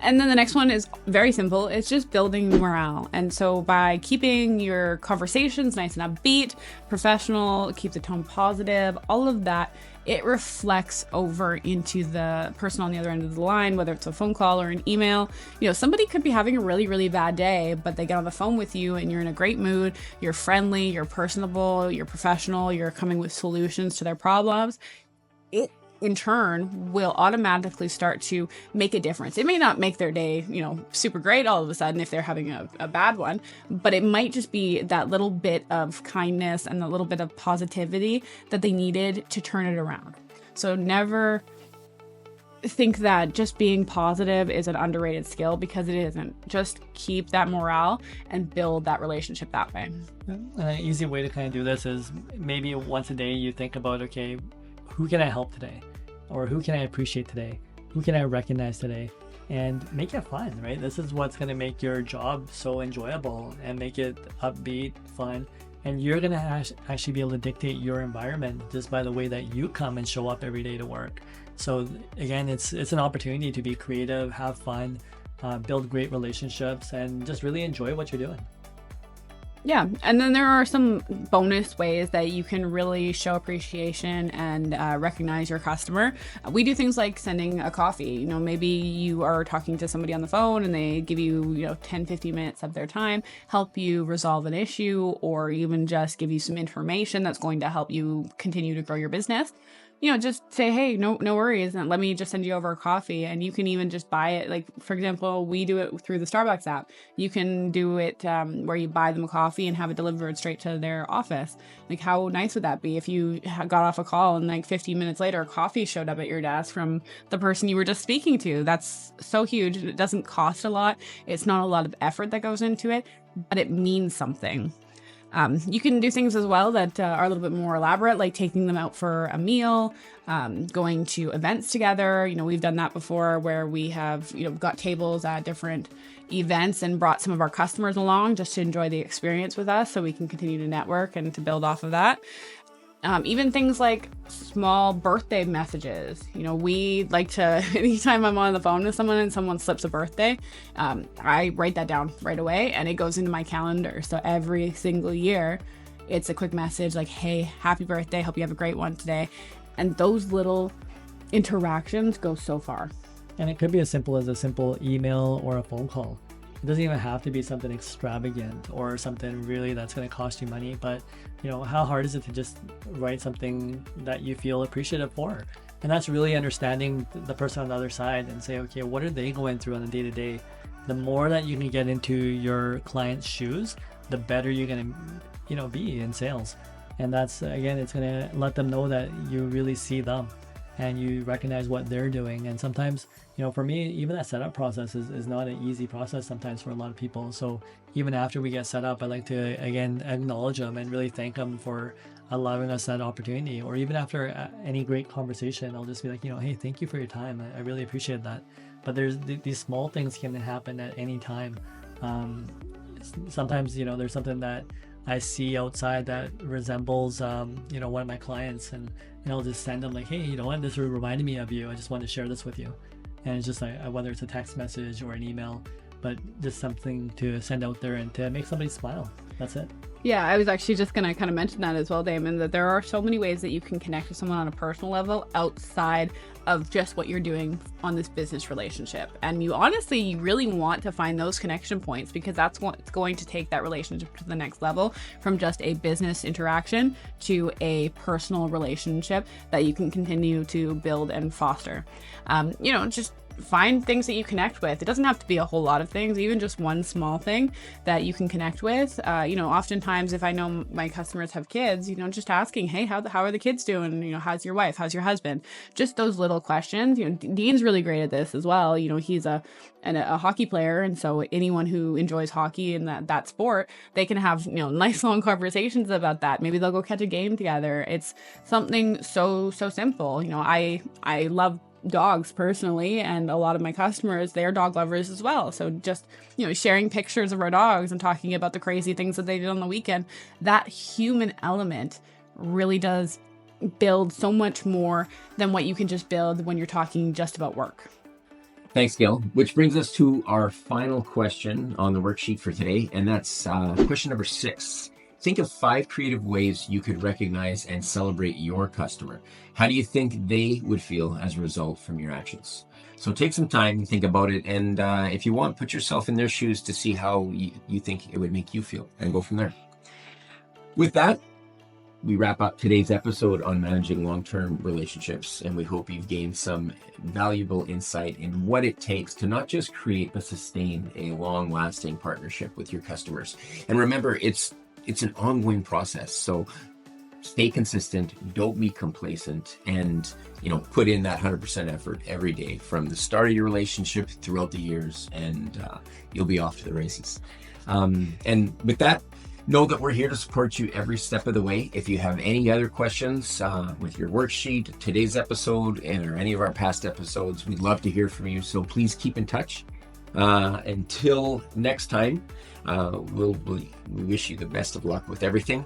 And then the next one is very simple. It's just building morale. And so by keeping your conversations nice and upbeat, professional, keep the tone positive, all of that, it reflects over into the person on the other end of the line, whether it's a phone call or an email. Somebody could be having a really, really bad day, but they get on the phone with you and you're in a great mood, you're friendly, you're personable, you're professional, you're coming with solutions to their problems. It in turn will automatically start to make a difference. It may not make their day, super great all of a sudden if they're having a bad one, but it might just be that little bit of kindness and a little bit of positivity that they needed to turn it around. So never think that just being positive is an underrated skill, because it isn't. Just keep that morale and build that relationship that way. An easy way to kind of do this is maybe once a day you think about, okay, who can I help today? Or who can I appreciate today? Who can I recognize today? And make it fun, right? This is what's going to make your job so enjoyable and make it upbeat, fun. And you're going to actually be able to dictate your environment just by the way that you come and show up every day to work. So again, it's an opportunity to be creative, have fun, build great relationships, and just really enjoy what you're doing. Yeah, and then there are some bonus ways that you can really show appreciation and recognize your customer. We do things like sending a coffee. Maybe you are talking to somebody on the phone and they give you, 10, 15 minutes of their time, help you resolve an issue, or even just give you some information that's going to help you continue to grow your business. just say, hey, no worries, and let me just send you over a coffee. And you can even just buy it. Like, for example, we do it through the Starbucks app. You can do it where you buy them a coffee and have it delivered straight to their office. Like, how nice would that be if you got off a call and like 15 minutes later, a coffee showed up at your desk from the person you were just speaking to? That's so huge. It doesn't cost a lot. It's not a lot of effort that goes into it, but it means something. You can do things as well that are a little bit more elaborate, like taking them out for a meal, going to events together. We've done that before where we have, got tables at different events and brought some of our customers along just to enjoy the experience with us so we can continue to network and to build off of that. Even things like small birthday messages. We like to, anytime I'm on the phone with someone and someone slips a birthday, I write that down right away and it goes into my calendar. So every single year, it's a quick message like, hey, happy birthday. Hope you have a great one today. And those little interactions go so far. And it could be as simple as a simple email or a phone call. It doesn't even have to be something extravagant or something really that's going to cost you money. But, how hard is it to just write something that you feel appreciative for? And that's really understanding the person on the other side and say, okay, what are they going through on a day-to-day? The more that you can get into your client's shoes, the better you're going to, be in sales. And that's, again, it's going to let them know that you really see them and you recognize what they're doing. And sometimes, for me, even that setup process is not an easy process sometimes for a lot of people. So even after we get set up, I like to, again, acknowledge them and really thank them for allowing us that opportunity. Or even after any great conversation, I'll just be like, hey, thank you for your time. I really appreciate that. But there's these small things can happen at any time. Sometimes, there's something that I see outside that resembles, one of my clients, and I'll just send them like, hey, you know what, this reminded me of you. I just wanted to share this with you. And it's just like, whether it's a text message or an email, but just something to send out there and to make somebody smile. That's it. Yeah, I was actually just going to kind of mention that as well, Damon, that there are so many ways that you can connect with someone on a personal level outside of just what you're doing on this business relationship. And you really want to find those connection points because that's what's going to take that relationship to the next level from just a business interaction to a personal relationship that you can continue to build and foster. Just find things that you connect with. It doesn't have to be a whole lot of things, even just one small thing that you can connect with. Oftentimes if I know my customers have kids, just asking, hey, how are the kids doing? How's your wife? How's your husband? Just those little questions. Dean's really great at this as well. He's a hockey player. And so anyone who enjoys hockey and that sport, they can have, nice long conversations about that. Maybe they'll go catch a game together. It's something so simple. I love dogs personally, and a lot of my customers, they're dog lovers as well. So just, sharing pictures of our dogs and talking about the crazy things that they did on the weekend, that human element really does build so much more than what you can just build when you're talking just about work. Thanks, Gail. Which brings us to our final question on the worksheet for today, and that's question number 6. Think of 5 creative ways you could recognize and celebrate your customer. How do you think they would feel as a result from your actions? So take some time and think about it. And if you want, put yourself in their shoes to see how you think it would make you feel and go from there. With that, we wrap up today's episode on managing long-term relationships. And we hope you've gained some valuable insight in what it takes to not just create, but sustain a long-lasting partnership with your customers. And remember, it's an ongoing process. So stay consistent, don't be complacent, and, put in that 100% effort every day from the start of your relationship throughout the years, and you'll be off to the races. And with that, know that we're here to support you every step of the way. If you have any other questions with your worksheet, today's episode, or any of our past episodes, we'd love to hear from you. So please keep in touch. Until next time, we wish you the best of luck with everything.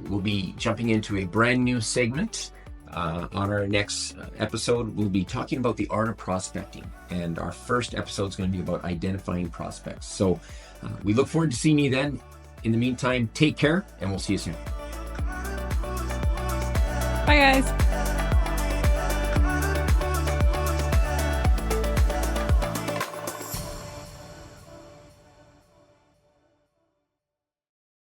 We'll be jumping into a brand new segment. On our next episode, we'll be talking about the art of prospecting. And our first episode is going to be about identifying prospects. So we look forward to seeing you then. In the meantime, take care, and we'll see you soon. Bye, guys.